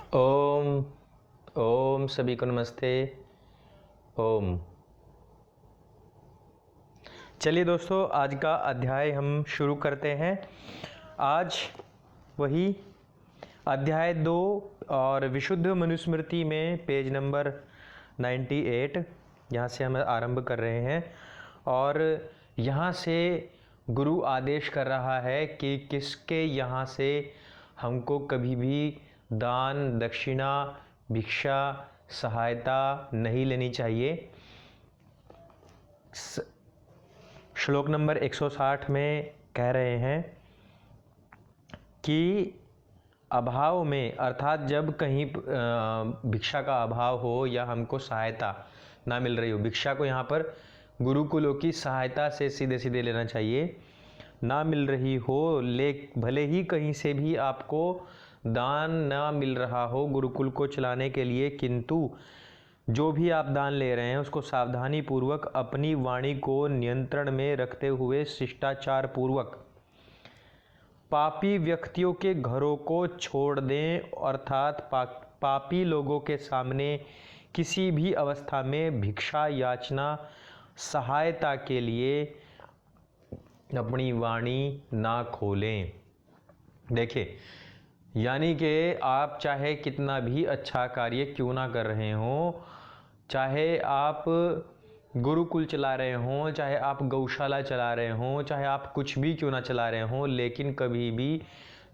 ओम ओम सभी को नमस्ते। ओम। चलिए दोस्तों, आज का अध्याय हम शुरू करते हैं। आज वही अध्याय 2 और विशुद्ध मनुस्मृति में पेज नंबर 98 यहाँ से हम आरंभ कर रहे हैं। और यहाँ से गुरु आदेश कर रहा है कि किसके यहाँ से हमको कभी भी दान, दक्षिणा, भिक्षा, सहायता नहीं लेनी चाहिए। श्लोक नंबर 160 में कह रहे हैं कि अभाव में, अर्थात जब कहीं भिक्षा का अभाव हो या हमको सहायता ना मिल रही हो, भिक्षा को यहाँ पर गुरुकुलों की सहायता से सीधे सीधे लेना चाहिए, ना मिल रही हो, भले ही कहीं से भी आपको दान ना मिल रहा हो गुरुकुल को चलाने के लिए, किंतु जो भी आप दान ले रहे हैं उसको सावधानी पूर्वक अपनी वाणी को नियंत्रण में रखते हुए शिष्टाचार पूर्वक पापी व्यक्तियों के घरों को छोड़ दें, अर्थात पापी लोगों के सामने किसी भी अवस्था में भिक्षा याचना, सहायता के लिए अपनी वाणी ना खोलें। देखिए, यानी कि आप चाहे कितना भी अच्छा कार्य क्यों ना कर रहे हों, चाहे आप गुरुकुल चला रहे हों, चाहे आप गौशाला चला रहे हों, चाहे आप कुछ भी क्यों ना चला रहे हों, लेकिन कभी भी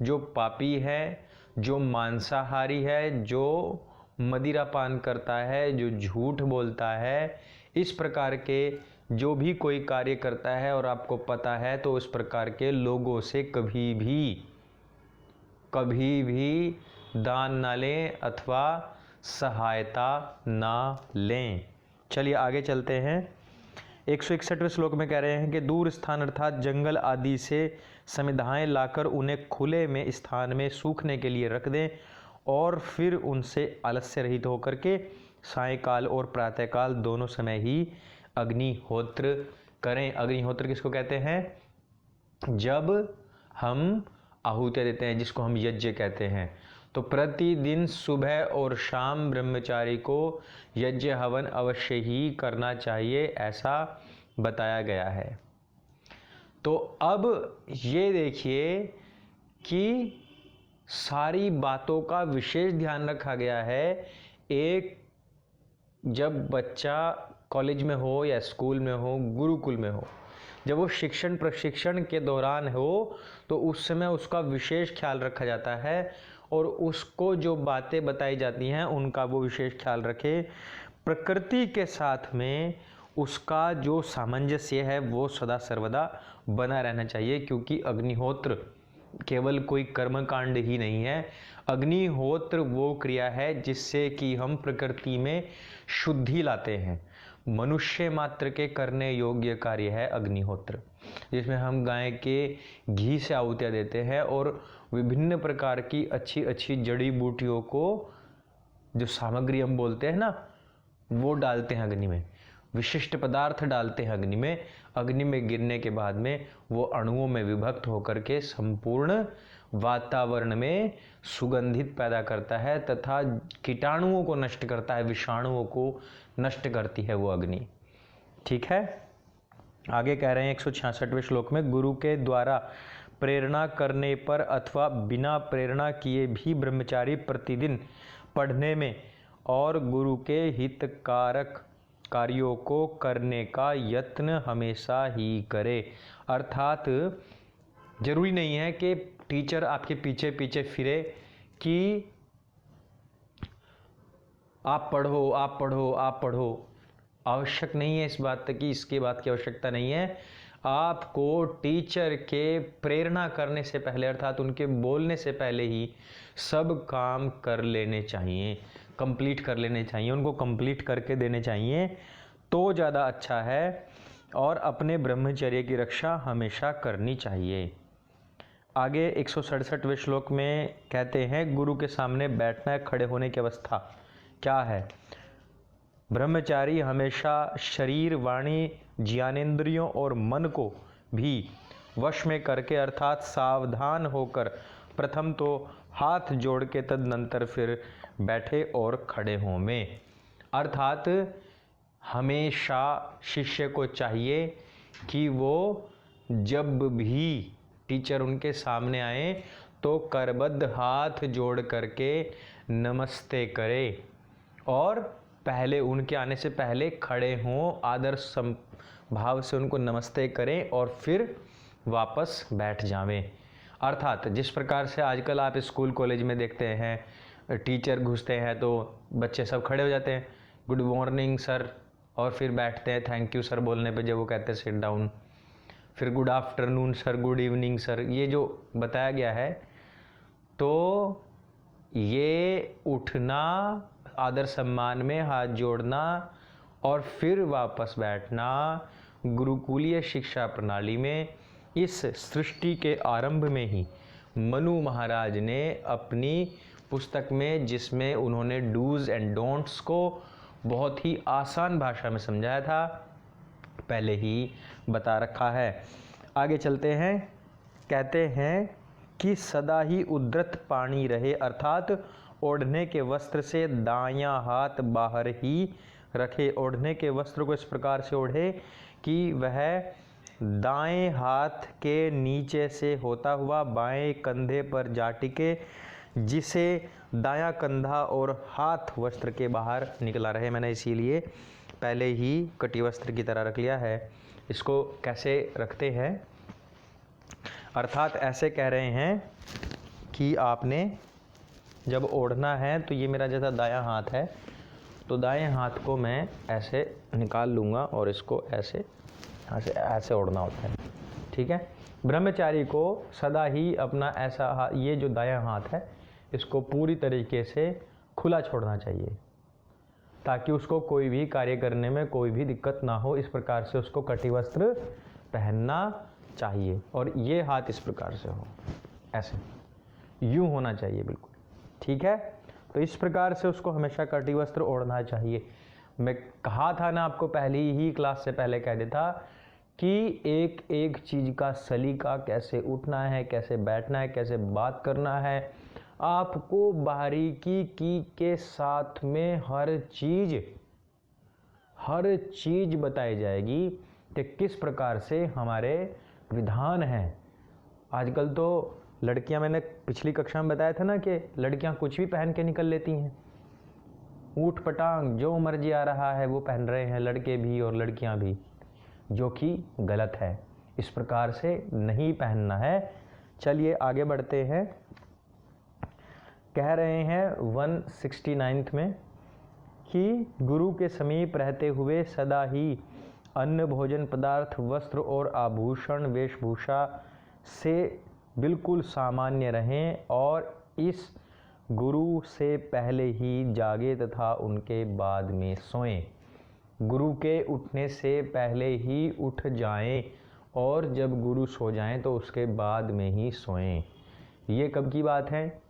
जो पापी है, जो मांसाहारी है, जो मदिरा पान करता है, जो झूठ बोलता है, इस प्रकार के जो भी कोई कार्य करता है और आपको पता है, तो उस प्रकार के लोगों से कभी भी दान ना लें अथवा सहायता ना लें। चलिए आगे चलते हैं। 161वें श्लोक में कह रहे हैं कि दूर स्थान अर्थात जंगल आदि से समिधाएं लाकर उन्हें खुले में स्थान में सूखने के लिए रख दें और फिर उनसे आलस्य रहित होकर के सायंकाल और प्रातःकाल दोनों समय ही अग्निहोत्र करें। अग्निहोत्र किसको कहते हैं? जब हम आहुति देते हैं, जिसको हम यज्ञ कहते हैं। तो प्रतिदिन सुबह और शाम ब्रह्मचारी को यज्ञ हवन अवश्य ही करना चाहिए, ऐसा बताया गया है। तो अब ये देखिए कि सारी बातों का विशेष ध्यान रखा गया है। एक जब बच्चा कॉलेज में हो या स्कूल में हो, गुरुकुल में हो, जब वो शिक्षण प्रशिक्षण के दौरान हो, तो उस समय उसका विशेष ख्याल रखा जाता है और उसको जो बातें बताई जाती हैं उनका वो विशेष ख्याल रखे। प्रकृति के साथ में उसका जो सामंजस्य है वो सदा सर्वदा बना रहना चाहिए, क्योंकि अग्निहोत्र केवल कोई कर्मकांड ही नहीं है। अग्निहोत्र वो क्रिया है जिससे कि हम प्रकृति में शुद्धि लाते हैं। मनुष्य मात्र के करने योग्य कार्य है अग्निहोत्र, जिसमें हम गाय के घी से आहुतियाँ देते हैं और विभिन्न प्रकार की अच्छी अच्छी जड़ी बूटियों को, जो सामग्री हम बोलते हैं ना, वो डालते हैं अग्नि में, विशिष्ट पदार्थ डालते हैं अग्नि में। अग्नि में गिरने के बाद में वो अणुओं में विभक्त होकर के संपूर्ण वातावरण में सुगंधित पैदा करता है तथा कीटाणुओं को नष्ट करता है, विषाणुओं को नष्ट करती है वो अग्नि। ठीक है, आगे कह रहे हैं 166वें श्लोक में, गुरु के द्वारा प्रेरणा करने पर अथवा बिना प्रेरणा किए भी ब्रह्मचारी प्रतिदिन पढ़ने में और गुरु के हितकारक कार्यों को करने का यत्न हमेशा ही करे। अर्थात जरूरी नहीं है कि टीचर आपके पीछे पीछे फिरे कि आप पढ़ो आप पढ़ो आप पढ़ो। आवश्यक नहीं है इस बात की, इसके बात की आवश्यकता नहीं है। आपको टीचर के प्रेरणा करने से पहले, अर्थात उनके बोलने से पहले ही सब काम कर लेने चाहिए, कंप्लीट कर लेने चाहिए, उनको कंप्लीट करके देने चाहिए, तो ज़्यादा अच्छा है। और अपने ब्रह्मचर्य की रक्षा हमेशा करनी चाहिए। आगे 167वें श्लोक में कहते हैं, गुरु के सामने बैठना, खड़े होने की अवस्था क्या है? ब्रह्मचारी हमेशा शरीर, वाणी, ज्ञानेंद्रियों और मन को भी वश में करके, अर्थात सावधान होकर प्रथम तो हाथ जोड़ के तदनंतर फिर बैठे और खड़े हों में। अर्थात हमेशा शिष्य को चाहिए कि वो जब भी टीचर उनके सामने आए तो करबद्ध हाथ जोड़ करके नमस्ते करे और पहले उनके आने से पहले खड़े हों, आदर भाव से उनको नमस्ते करें और फिर वापस बैठ जावें। अर्थात जिस प्रकार से आजकल आप स्कूल कॉलेज में देखते हैं, टीचर घुसते हैं तो बच्चे सब खड़े हो जाते हैं, गुड मॉर्निंग सर, और फिर बैठते हैं थैंक यू सर बोलने पे जब वो कहते हैं सिट डाउन, फिर good afternoon sir, good evening sir, ये जो बताया गया है। तो ये उठना, आदर सम्मान में हाथ जोड़ना और फिर वापस बैठना गुरुकुलीय शिक्षा प्रणाली में इस सृष्टि के आरंभ में ही मनु महाराज ने अपनी पुस्तक में, जिसमें उन्होंने डूज एंड डोंट्स को बहुत ही आसान भाषा में समझाया था, पहले ही बता रखा है। आगे चलते हैं। कहते हैं कि सदा ही उद्धृत पानी रहे, अर्थात ओढ़ने के वस्त्र से दायां हाथ बाहर ही रखे। ओढ़ने के वस्त्र को इस प्रकार से ओढ़े कि वह दाएं हाथ के नीचे से होता हुआ बाएं कंधे पर जा टिके, जिसे दायां कंधा और हाथ वस्त्र के बाहर निकला रहे। मैंने इसीलिए पहले ही कटी वस्त्र की तरह रख लिया है। इसको कैसे रखते हैं, अर्थात ऐसे कह रहे हैं कि आपने जब ओढ़ना है तो ये मेरा जैसा दायां हाथ है, तो दाएं हाथ को मैं ऐसे निकाल लूँगा और इसको ऐसे यहाँ से ऐसे ओढ़ना होता है, ठीक है। ब्रह्मचारी को सदा ही अपना ऐसा ये जो दायां हाथ है इसको पूरी तरीके से खुला छोड़ना चाहिए, ताकि उसको कोई भी कार्य करने में कोई भी दिक्कत ना हो। इस प्रकार से उसको कटी वस्त्र पहनना चाहिए और ये हाथ इस प्रकार से हो, ऐसे यूं होना चाहिए बिल्कुल, ठीक है। तो इस प्रकार से उसको हमेशा कटी वस्त्र ओढ़ना चाहिए। मैं कहा था ना आपको, पहली ही क्लास से पहले कह देता कि एक एक चीज़ का सलीका, कैसे उठना है, कैसे बैठना है, कैसे बात करना है, आपको बारीकी की के साथ में हर चीज़ बताई जाएगी कि किस प्रकार से हमारे विधान हैं। आजकल तो लड़कियां, मैंने पिछली कक्षा में बताया था ना कि लड़कियां कुछ भी पहन के निकल लेती हैं, ऊट पटांग जो मर्जी आ रहा है वो पहन रहे हैं, लड़के भी और लड़कियां भी, जो कि गलत है। इस प्रकार से नहीं पहनना है। चलिए आगे बढ़ते हैं। कह रहे हैं 169 में कि गुरु के समीप रहते हुए सदा ही अन्न, भोजन पदार्थ, वस्त्र और आभूषण वेशभूषा से बिल्कुल सामान्य रहें और इस गुरु से पहले ही जागे तथा उनके बाद में सोएं। गुरु के उठने से पहले ही उठ जाएं और जब गुरु सो जाएं तो उसके बाद में ही सोएं। ये कब की बात है?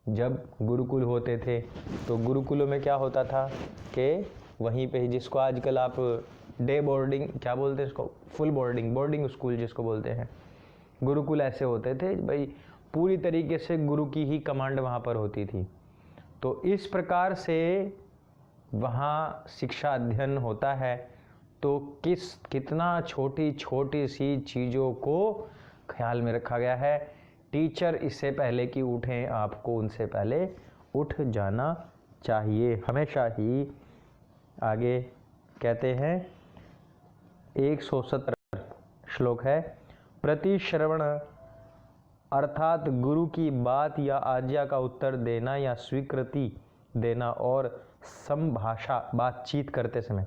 जब गुरुकुल होते थे तो गुरुकुलों में क्या होता था कि वहीं पे ही, जिसको आजकल आप डे बोर्डिंग क्या बोलते हैं, इसको फुल बोर्डिंग स्कूल जिसको बोलते हैं, गुरुकुल ऐसे होते थे भाई, पूरी तरीके से गुरु की ही कमांड वहाँ पर होती थी। तो इस प्रकार से वहाँ शिक्षा अध्ययन होता है। तो कितना छोटी छोटी सी चीज़ों को ख्याल में रखा गया है। टीचर इससे पहले कि उठें, आपको उनसे पहले उठ जाना चाहिए हमेशा ही। आगे कहते हैं 170 श्लोक है, प्रति श्रवण अर्थात गुरु की बात या आज्ञा का उत्तर देना या स्वीकृति देना और संभाषा बातचीत करते समय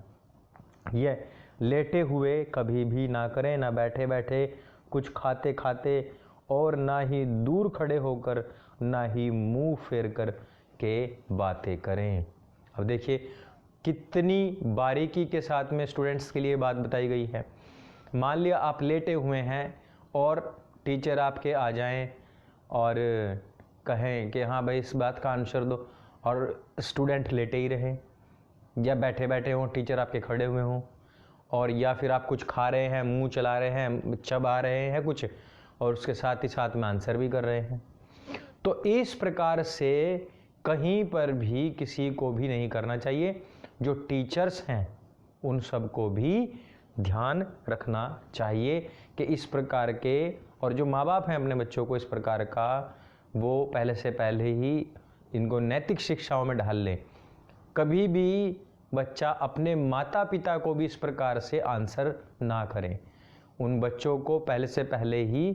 यह लेटे हुए कभी भी ना करें, ना बैठे बैठे, कुछ खाते खाते, और ना ही दूर खड़े होकर, ना ही मुंह फेर कर के बातें करें। अब देखिए कितनी बारीकी के साथ में स्टूडेंट्स के लिए बात बताई गई है। मान लिया आप लेटे हुए हैं और टीचर आपके आ जाएं और कहें कि हाँ भाई इस बात का आंसर दो, और स्टूडेंट लेटे ही रहें, या बैठे बैठे हों, टीचर आपके खड़े हुए हों, और या फिर आप कुछ खा रहे हैं, मुंह चला रहे हैं, चबा रहे हैं कुछ, और उसके साथ ही साथ में आंसर भी कर रहे हैं। तो इस प्रकार से कहीं पर भी किसी को भी नहीं करना चाहिए। जो टीचर्स हैं उन सबको भी ध्यान रखना चाहिए कि इस प्रकार के, और जो माँ बाप हैं अपने बच्चों को इस प्रकार का, वो पहले से पहले ही इनको नैतिक शिक्षाओं में ढाल लें। कभी भी बच्चा अपने माता पिता को भी इस प्रकार से आंसर ना करें। उन बच्चों को पहले से पहले ही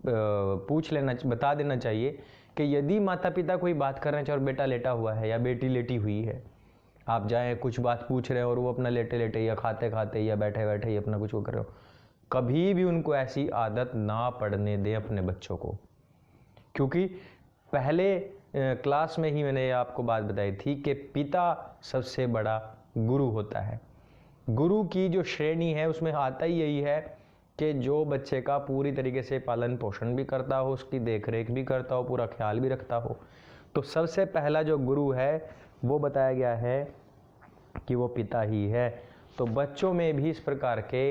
पूछ लेना, बता देना चाहिए कि यदि माता पिता कोई बात कर रहे हैं और बेटा लेटा हुआ है या बेटी लेटी हुई है, आप जाएं कुछ बात पूछ रहे हैं और वो अपना लेटे लेटे या खाते खाते या बैठे बैठे ही अपना कुछ वो कर रहे हो, कभी भी उनको ऐसी आदत ना पड़ने दें अपने बच्चों को। क्योंकि पहले क्लास में ही मैंने आपको बात बताई थी कि पिता सबसे बड़ा गुरु होता है। गुरु की जो श्रेणी है उसमें आता ही यही है कि जो बच्चे का पूरी तरीके से पालन पोषण भी करता हो, उसकी देखरेख भी करता हो, पूरा ख्याल भी रखता हो। तो सबसे पहला जो गुरु है वो बताया गया है कि वो पिता ही है। तो बच्चों में भी इस प्रकार के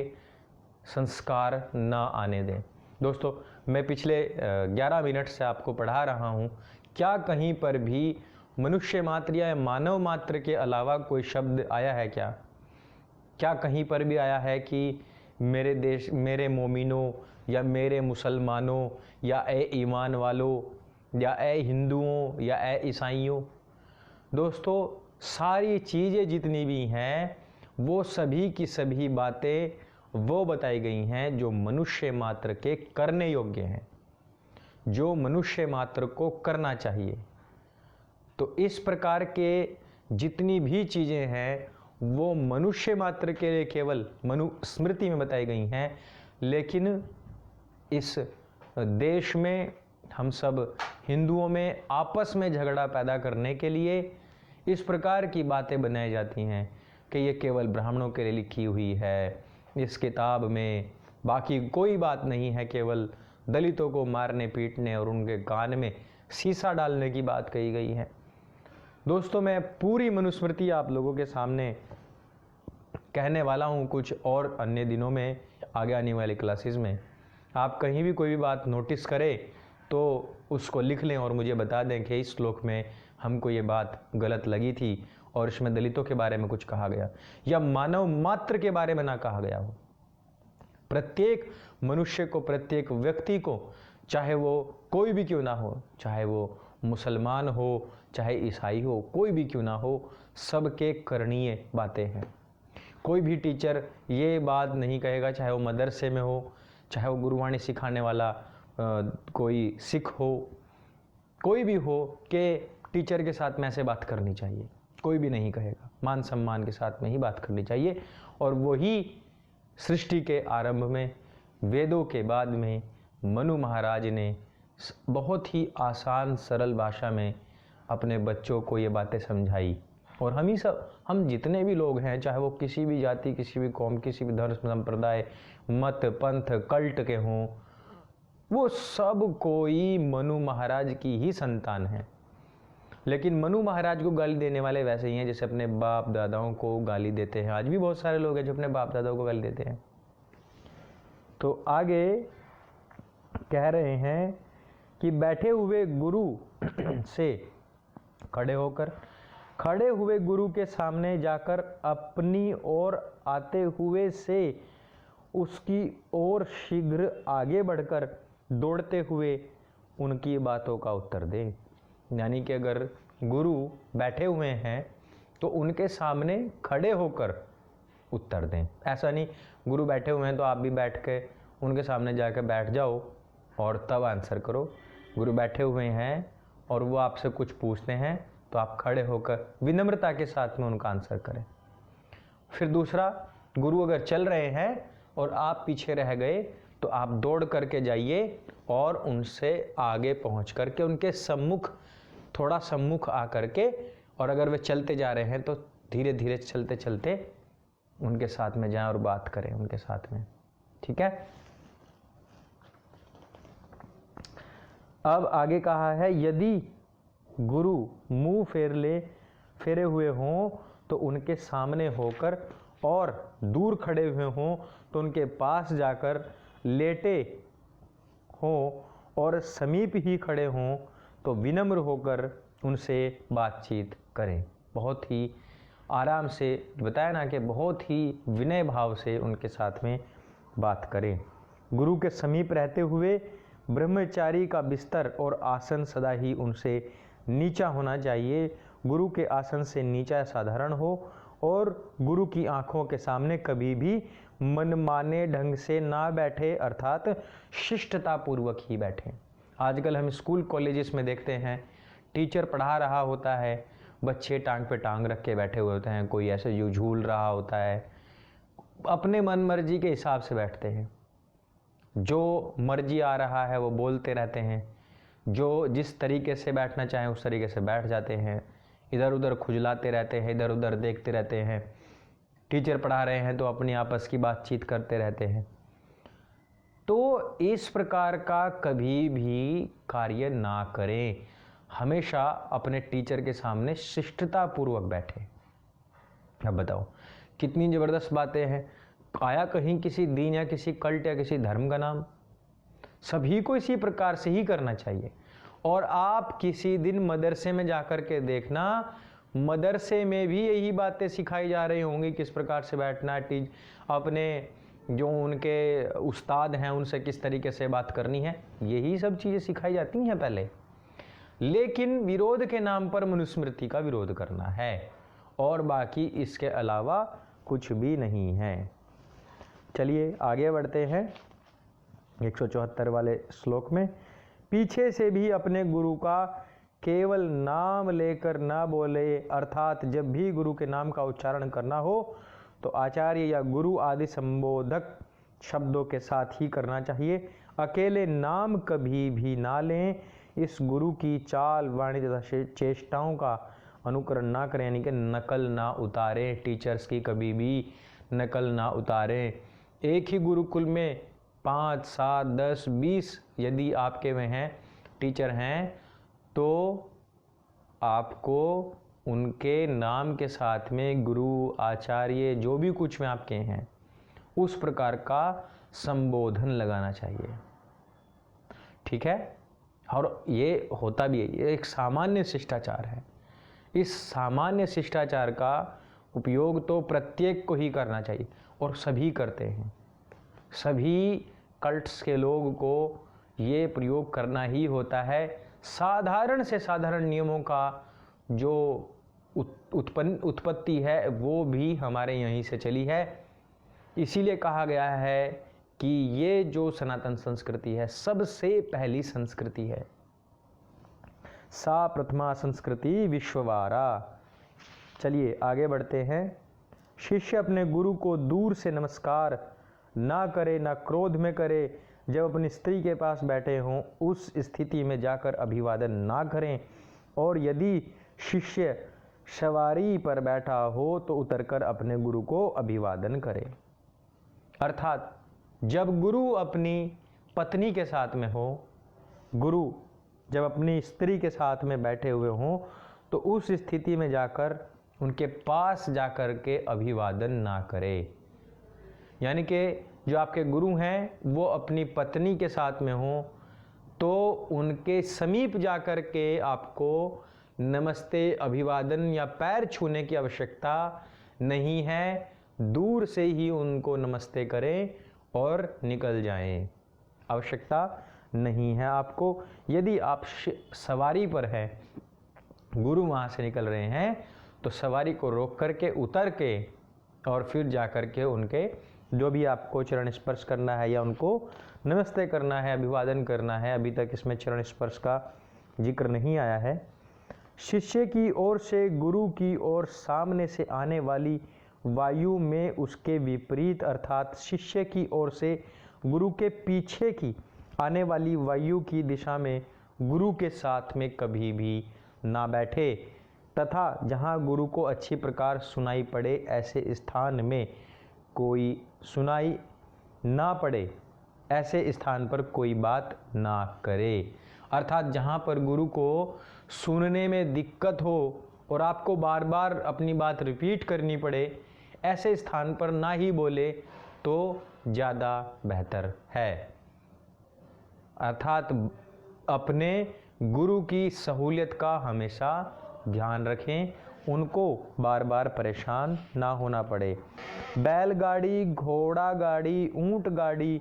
संस्कार ना आने दें। दोस्तों, मैं पिछले 11 मिनट से आपको पढ़ा रहा हूँ, क्या कहीं पर भी मनुष्य मात्र या मानव मात्र के अलावा कोई शब्द आया है? क्या कहीं पर भी आया है कि मेरे देश, मेरे मोमिनों या मेरे मुसलमानों या ए ईमान वालों या ए हिंदुओं या ए ईसाइयों? दोस्तों, सारी चीज़ें जितनी भी हैं वो सभी की सभी बातें वो बताई गई हैं जो मनुष्य मात्र के करने योग्य हैं, जो मनुष्य मात्र को करना चाहिए। तो इस प्रकार के जितनी भी चीज़ें हैं वो मनुष्य मात्र के लिए केवल मनुस्मृति में बताई गई हैं, लेकिन इस देश में हम सब हिंदुओं में आपस में झगड़ा पैदा करने के लिए इस प्रकार की बातें बनाई जाती हैं कि ये केवल ब्राह्मणों के लिए लिखी हुई है, इस किताब में बाकी कोई बात नहीं है, केवल दलितों को मारने पीटने और उनके कान में शीशा डालने की बात कही गई है। दोस्तों, मैं पूरी मनुस्मृति आप लोगों के सामने कहने वाला हूँ कुछ और अन्य दिनों में, आगे आने वाली क्लासेस में। आप कहीं भी कोई भी बात नोटिस करें तो उसको लिख लें और मुझे बता दें कि इस श्लोक में हमको ये बात गलत लगी थी और इसमें दलितों के बारे में कुछ कहा गया या मानव मात्र के बारे में ना कहा गया हो। प्रत्येक मनुष्य को, प्रत्येक व्यक्ति को, चाहे वो कोई भी क्यों ना हो, चाहे वो मुसलमान हो, चाहे ईसाई हो, कोई भी क्यों ना हो, सबके करणीय बातें हैं। कोई भी टीचर ये बात नहीं कहेगा, चाहे वो मदरसे में हो, चाहे वो गुरुवाणी सिखाने वाला कोई सिख हो, कोई भी हो, कि टीचर के साथ में ऐसे बात करनी चाहिए। कोई भी नहीं कहेगा, मान सम्मान के साथ में ही बात करनी चाहिए। और वही सृष्टि के आरंभ में, वेदों के बाद में मनु महाराज ने बहुत ही आसान सरल भाषा में अपने बच्चों को ये बातें समझाई। और हम जितने भी लोग हैं, चाहे वो किसी भी जाति, किसी भी कौम, किसी भी धर्म संप्रदाय, मत, पंथ, कल्ट के हों, वो सब कोई मनु महाराज की ही संतान है। लेकिन मनु महाराज को गाली देने वाले वैसे ही हैं जैसे अपने बाप दादाओं को गाली देते हैं। आज भी बहुत सारे लोग हैं जो अपने बाप दादाओं को गाली देते हैं। तो आगे कह रहे हैं कि बैठे हुए गुरु से खड़े हुए गुरु के सामने जाकर अपनी ओर आते हुए से उसकी ओर शीघ्र आगे बढ़कर दौड़ते हुए उनकी बातों का उत्तर दें। यानी कि अगर गुरु बैठे हुए हैं तो उनके सामने खड़े होकर उत्तर दें। ऐसा नहीं गुरु बैठे हुए हैं तो आप भी बैठ के उनके सामने जाकर बैठ जाओ और तब आंसर करो। गुरु बैठे हुए हैं और वो आपसे कुछ पूछते हैं तो आप खड़े होकर विनम्रता के साथ में उनका आंसर करें। फिर दूसरा, गुरु अगर चल रहे हैं और आप पीछे रह गए तो आप दौड़ करके जाइए और उनसे आगे पहुंच करके उनके सम्मुख, थोड़ा सम्मुख आ करके, और अगर वे चलते जा रहे हैं तो धीरे धीरे चलते चलते उनके साथ में जाएं और बात करें उनके साथ में। ठीक है। अब आगे कहा है, यदि गुरु मुंह फेरे हुए हों तो उनके सामने होकर, और दूर खड़े हुए हों तो उनके पास जाकर, लेटे हों और समीप ही खड़े हों तो विनम्र होकर उनसे बातचीत करें। बहुत ही आराम से, बताया ना कि बहुत ही विनय भाव से उनके साथ में बात करें। गुरु के समीप रहते हुए ब्रह्मचारी का बिस्तर और आसन सदा ही उनसे नीचा होना चाहिए। गुरु के आसन से नीचा साधारण हो और गुरु की आंखों के सामने कभी भी मनमाने ढंग से ना बैठे, अर्थात शिष्टता पूर्वक ही बैठें। आजकल हम स्कूल कॉलेजेस में देखते हैं, टीचर पढ़ा रहा होता है, बच्चे टांग पे टांग रख के बैठे हुए होते हैं, कोई ऐसे जो झूल रहा होता है, अपने मन मर्जी के हिसाब से बैठते हैं, जो मर्जी आ रहा है वो बोलते रहते हैं, जो जिस तरीके से बैठना चाहें उस तरीके से बैठ जाते हैं, इधर उधर खुजलाते रहते हैं, इधर उधर देखते रहते हैं। टीचर पढ़ा रहे हैं तो अपनी आपस की बातचीत करते रहते हैं। तो इस प्रकार का कभी भी कार्य ना करें, हमेशा अपने टीचर के सामने शिष्टता पूर्वक बैठे। अब बताओ कितनी ज़बरदस्त बातें हैं। आया कहीं किसी दीन या किसी कल्ट या किसी धर्म का नाम? सभी को इसी प्रकार से ही करना चाहिए। और आप किसी दिन मदरसे में जाकर के देखना, मदरसे में भी यही बातें सिखाई जा रही होंगी, किस प्रकार से बैठना है, अपने जो उनके उस्ताद हैं उनसे किस तरीके से बात करनी है, यही सब चीज़ें सिखाई जाती हैं पहले। लेकिन विरोध के नाम पर मनुस्मृति का विरोध करना है और बाकी इसके अलावा कुछ भी नहीं है। चलिए आगे बढ़ते हैं 174 वाले श्लोक में। पीछे से भी अपने गुरु का केवल नाम लेकर ना बोले, अर्थात जब भी गुरु के नाम का उच्चारण करना हो तो आचार्य या गुरु आदि संबोधक शब्दों के साथ ही करना चाहिए। अकेले नाम कभी भी ना लें। इस गुरु की चाल, वाणी तथा चेष्टाओं का अनुकरण ना करें, यानी कि नकल ना उतारें। टीचर्स की कभी भी नकल ना उतारें। एक ही गुरुकुल में 5, 7, 10, 20 यदि आपके में हैं टीचर हैं तो आपको उनके नाम के साथ में गुरु, आचार्य, जो भी कुछ में आपके हैं उस प्रकार का संबोधन लगाना चाहिए। ठीक है, और ये होता भी है, ये एक सामान्य शिष्टाचार है। इस सामान्य शिष्टाचार का उपयोग तो प्रत्येक को ही करना चाहिए और सभी करते हैं। सभी कल्ट्स के लोग को ये प्रयोग करना ही होता है। साधारण से साधारण नियमों का जो उत्पत्ति है वो भी हमारे यहीं से चली है। इसीलिए कहा गया है कि ये जो सनातन संस्कृति है सबसे पहली संस्कृति है। सा प्रथमा संस्कृति विश्ववारा। चलिए आगे बढ़ते हैं। शिष्य अपने गुरु को दूर से नमस्कार ना करे, ना क्रोध में करे। जब अपनी स्त्री के पास बैठे हों उस स्थिति में जाकर अभिवादन ना करें, और यदि शिष्य सवारी पर बैठा हो तो उतरकर अपने गुरु को अभिवादन करे। अर्थात जब गुरु अपनी पत्नी के साथ में हो, गुरु जब अपनी स्त्री के साथ में बैठे हुए हों तो उस स्थिति में जाकर उनके पास जाकर के अभिवादन ना करे। यानी कि जो आपके गुरु हैं वो अपनी पत्नी के साथ में हों तो उनके समीप जाकर के आपको नमस्ते, अभिवादन या पैर छूने की आवश्यकता नहीं है। दूर से ही उनको नमस्ते करें और निकल जाएं। आवश्यकता नहीं है आपको। यदि आप सवारी पर हैं, गुरु वहाँ से निकल रहे हैं तो सवारी को रोक करके उतर के और फिर जा कर के उनके जो भी आपको चरण स्पर्श करना है या उनको नमस्ते करना है, अभिवादन करना है। अभी तक इसमें चरण स्पर्श का जिक्र नहीं आया है। शिष्य की ओर से गुरु की ओर सामने से आने वाली वायु में उसके विपरीत, अर्थात शिष्य की ओर से गुरु के पीछे की आने वाली वायु की दिशा में गुरु के साथ में कभी भी ना बैठे, तथा जहाँ गुरु को अच्छी प्रकार सुनाई पड़े ऐसे स्थान में कोई सुनाई ना पड़े, ऐसे स्थान पर कोई बात ना करे। अर्थात जहाँ पर गुरु को सुनने में दिक्कत हो और आपको बार बार अपनी बात रिपीट करनी पड़े, ऐसे स्थान पर ना ही बोले तो ज़्यादा बेहतर है। अर्थात अपने गुरु की सहूलियत का हमेशा ध्यान रखें, उनको बार बार परेशान ना होना पड़े। बैलगाड़ी, घोड़ा गाड़ी, ऊंट गाड़ी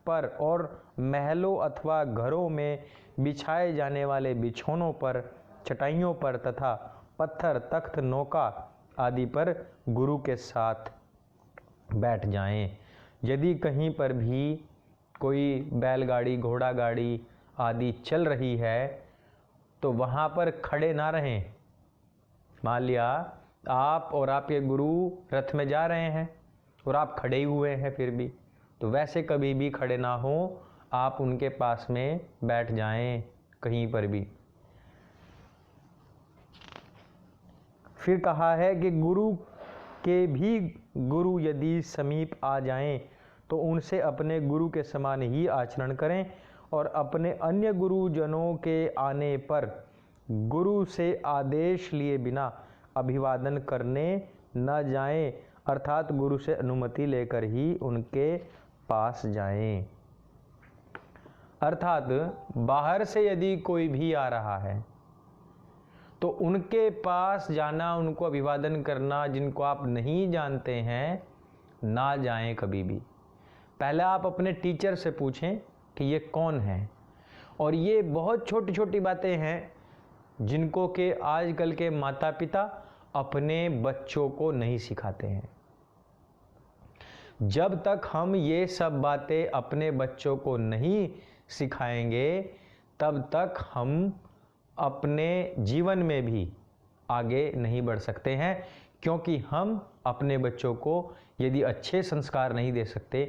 पर और महलों अथवा घरों में बिछाए जाने वाले बिछौनों पर, चटाइयों पर तथा पत्थर, तख्त, नौका आदि पर गुरु के साथ बैठ जाएं। यदि कहीं पर भी कोई बैलगाड़ी, घोड़ा गाड़ी आदि चल रही है तो वहाँ पर खड़े ना रहें। मान लिया आप और आपके गुरु रथ में जा रहे हैं और आप खड़े ही हुए हैं फिर भी, तो वैसे कभी भी खड़े ना हो, आप उनके पास में बैठ जाएं कहीं पर भी। फिर कहा है कि गुरु के भी गुरु यदि समीप आ जाएं तो उनसे अपने गुरु के समान ही आचरण करें और अपने अन्य गुरुजनों के आने पर गुरु से आदेश लिए बिना अभिवादन करने न जाएं, अर्थात गुरु से अनुमति लेकर ही उनके पास जाएं। अर्थात बाहर से यदि कोई भी आ रहा है तो उनके पास जाना, उनको अभिवादन करना, जिनको आप नहीं जानते हैं, ना जाएं कभी भी। पहले आप अपने टीचर से पूछें कि ये कौन है। और ये बहुत छोटी छोटी बातें हैं जिनको के आजकल के माता पिता अपने बच्चों को नहीं सिखाते हैं। जब तक हम ये सब बातें अपने बच्चों को नहीं सिखाएंगे तब तक हम अपने जीवन में भी आगे नहीं बढ़ सकते हैं, क्योंकि हम अपने बच्चों को यदि अच्छे संस्कार नहीं दे सकते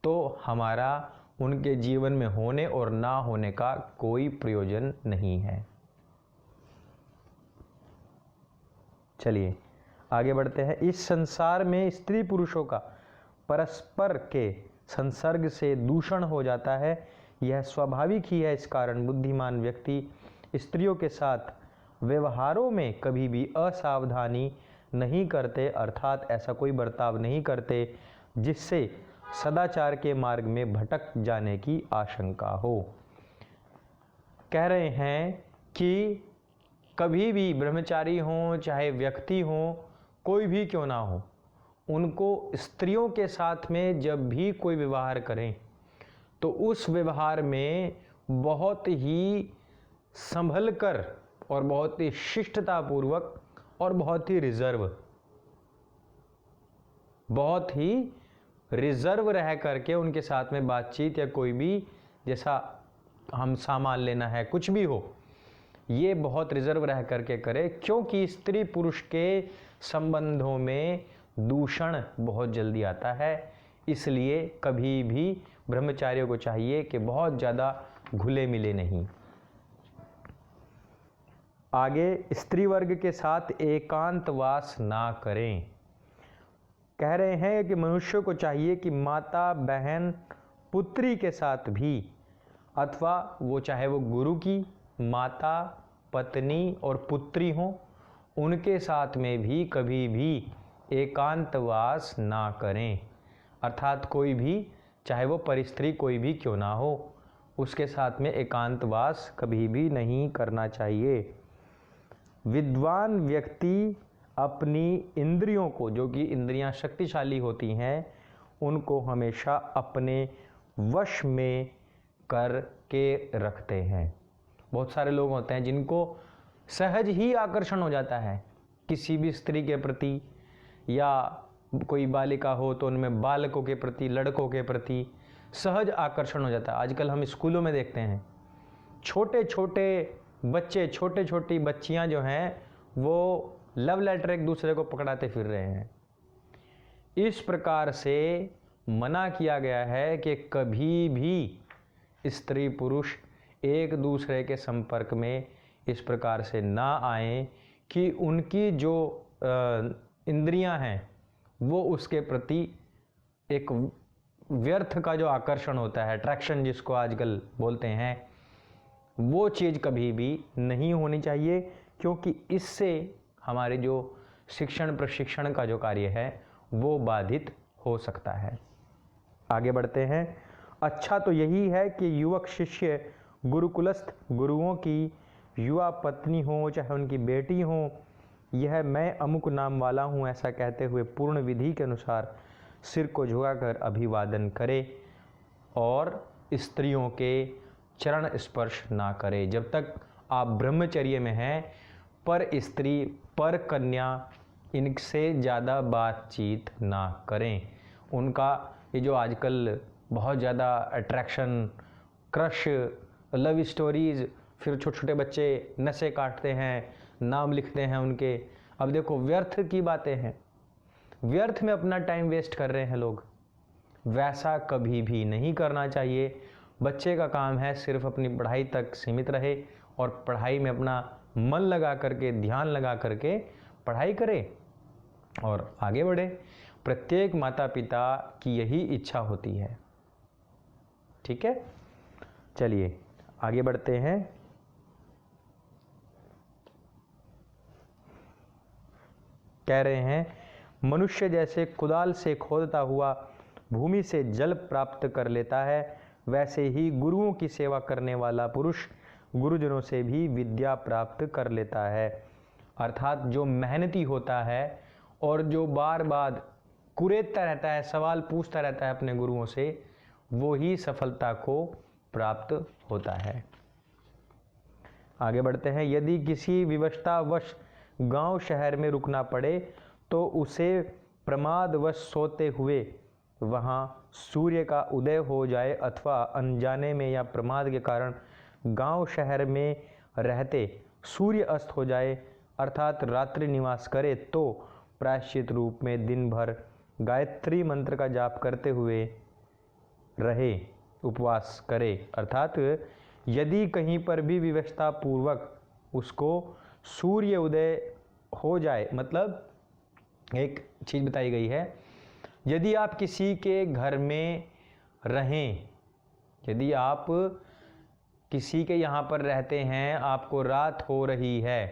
तो हमारा उनके जीवन में होने और ना होने का कोई प्रयोजन नहीं है। चलिए आगे बढ़ते हैं। इस संसार में स्त्री पुरुषों का परस्पर के संसर्ग से दूषण हो जाता है, यह स्वाभाविक ही है। इस कारण बुद्धिमान व्यक्ति स्त्रियों के साथ व्यवहारों में कभी भी असावधानी नहीं करते, अर्थात ऐसा कोई बर्ताव नहीं करते जिससे सदाचार के मार्ग में भटक जाने की आशंका हो। कह रहे हैं कि कभी भी ब्रह्मचारी हों चाहे व्यक्ति हों, कोई भी क्यों ना हो, उनको स्त्रियों के साथ में जब भी कोई व्यवहार करें तो उस व्यवहार में बहुत ही संभल कर और बहुत ही शिष्टतापूर्वक और बहुत ही रिजर्व रह करके उनके साथ में बातचीत या कोई भी जैसा हम सामान लेना है, कुछ भी हो, ये बहुत रिजर्व रह करके करे, क्योंकि स्त्री पुरुष के संबंधों में दूषण बहुत जल्दी आता है। इसलिए कभी भी ब्रह्मचारियों को चाहिए कि बहुत ज़्यादा घुले मिले नहीं। आगे, स्त्री वर्ग के साथ एकांतवास ना करें। कह रहे हैं कि मनुष्य को चाहिए कि माता, बहन, पुत्री के साथ भी, अथवा वो चाहे वो गुरु की माता, पत्नी और पुत्री हो, उनके साथ में भी कभी भी एकांतवास ना करें। अर्थात कोई भी, चाहे वो परिस्त्री कोई भी क्यों ना हो, उसके साथ में एकांतवास कभी भी नहीं करना चाहिए। विद्वान व्यक्ति अपनी इंद्रियों को, जो कि इंद्रियां शक्तिशाली होती हैं, उनको हमेशा अपने वश में करके रखते हैं। बहुत सारे लोग होते हैं जिनको सहज ही आकर्षण हो जाता है किसी भी स्त्री के प्रति, या कोई बालिका हो तो उनमें बालकों के प्रति, लड़कों के प्रति सहज आकर्षण हो जाता है। आजकल हम स्कूलों में देखते हैं छोटे छोटे बच्चे, छोटे छोटी बच्चियां जो हैं वो लव लेटर एक दूसरे को पकड़ाते फिर रहे हैं। इस प्रकार से मना किया गया है कि कभी भी स्त्री पुरुष एक दूसरे के संपर्क में इस प्रकार से ना आए कि उनकी जो इंद्रियां हैं वो उसके प्रति एक व्यर्थ का जो आकर्षण होता है, अट्रैक्शन जिसको आजकल बोलते हैं, वो चीज़ कभी भी नहीं होनी चाहिए, क्योंकि इससे हमारे जो शिक्षण प्रशिक्षण का जो कार्य है वो बाधित हो सकता है। आगे बढ़ते हैं। अच्छा तो यही है कि युवक शिष्य गुरुकुलस्थ गुरुओं की युवा पत्नी हो चाहे उनकी बेटी हो, यह मैं अमुक नाम वाला हूँ ऐसा कहते हुए पूर्ण विधि के अनुसार सिर को झुकाकर अभिवादन करे और स्त्रियों के चरण स्पर्श ना करे। जब तक आप ब्रह्मचर्य में हैं, पर स्त्री पर कन्या इनसे ज़्यादा बातचीत ना करें। उनका ये जो आजकल बहुत ज़्यादा अट्रैक्शन, क्रश, लव स्टोरीज़, फिर छोटे छोटे बच्चे नशे काटते हैं, नाम लिखते हैं उनके। अब देखो व्यर्थ की बातें हैं, व्यर्थ में अपना टाइम वेस्ट कर रहे हैं लोग। वैसा कभी भी नहीं करना चाहिए। बच्चे का काम है सिर्फ अपनी पढ़ाई तक सीमित रहे और पढ़ाई में अपना मन लगा करके, ध्यान लगा करके पढ़ाई करे और आगे बढ़े। प्रत्येक माता पिता की यही इच्छा होती है। ठीक है, चलिए आगे बढ़ते हैं। कह रहे हैं, मनुष्य जैसे कुदाल से खोदता हुआ भूमि से जल प्राप्त कर लेता है, वैसे ही गुरुओं की सेवा करने वाला पुरुष गुरुजनों से भी विद्या प्राप्त कर लेता है। अर्थात जो मेहनती होता है और जो बार बार कुरेदता रहता है, सवाल पूछता रहता है अपने गुरुओं से, वो ही सफलता को प्राप्त होता है। आगे बढ़ते हैं। यदि किसी विवशतावश गांव शहर में रुकना पड़े तो उसे प्रमादवश सोते हुए वहां सूर्य का उदय हो जाए अथवा अनजाने में या प्रमाद के कारण गांव शहर में रहते सूर्य अस्त हो जाए, अर्थात रात्रि निवास करे, तो प्रायश्चित रूप में दिन भर गायत्री मंत्र का जाप करते हुए रहे, उपवास करे। अर्थात यदि कहीं पर भी विवशता पूर्वक उसको सूर्य उदय हो जाए, मतलब एक चीज़ बताई गई है, यदि आप किसी के घर में रहें, यदि आप किसी के यहाँ पर रहते हैं, आपको रात हो रही है,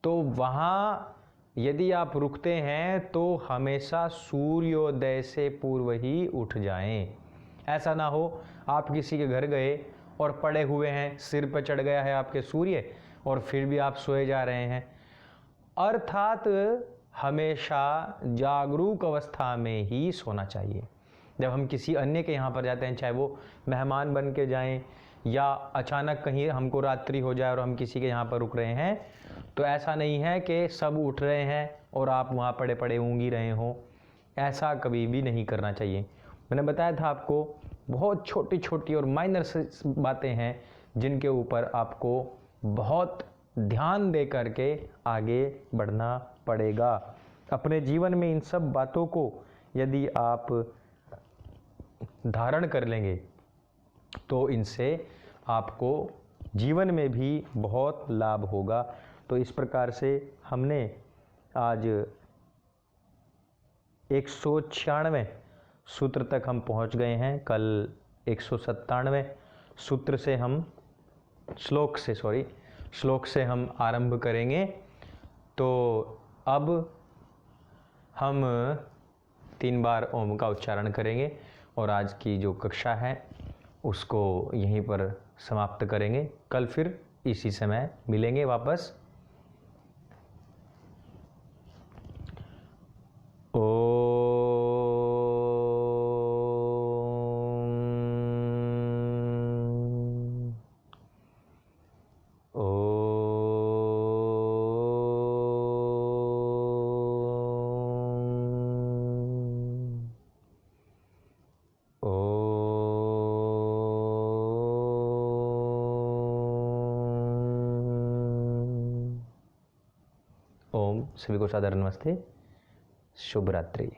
तो वहाँ यदि आप रुकते हैं तो हमेशा सूर्योदय से पूर्व ही उठ जाएं। ऐसा ना हो आप किसी के घर गए और पड़े हुए हैं, सिर पर चढ़ गया है आपके सूर्य और फिर भी आप सोए जा रहे हैं। अर्थात हमेशा जागरूक अवस्था में ही सोना चाहिए। जब हम किसी अन्य के यहाँ पर जाते हैं, चाहे वो मेहमान बन के जाएं या अचानक कहीं हमको रात्रि हो जाए और हम किसी के यहाँ पर रुक रहे हैं, तो ऐसा नहीं है कि सब उठ रहे हैं और आप वहाँ पड़े पड़े ऊँगी रहे हों। ऐसा कभी भी नहीं करना चाहिए। मैंने बताया था आपको, बहुत छोटी छोटी और माइनर बातें हैं जिनके ऊपर आपको बहुत ध्यान दे करके आगे बढ़ना पड़ेगा। अपने जीवन में इन सब बातों को यदि आप धारण कर लेंगे तो इनसे आपको जीवन में भी बहुत लाभ होगा। तो इस प्रकार से हमने आज 196 सूत्र तक हम पहुंच गए हैं। कल 197 सूत्र से हम श्लोक से हम आरंभ करेंगे। तो अब हम 3 बार ओम का उच्चारण करेंगे और आज की जो कक्षा है उसको यहीं पर समाप्त करेंगे। कल फिर इसी समय मिलेंगे वापस। ओम। सभी को सादर नमस्ते। शुभ रात्रि।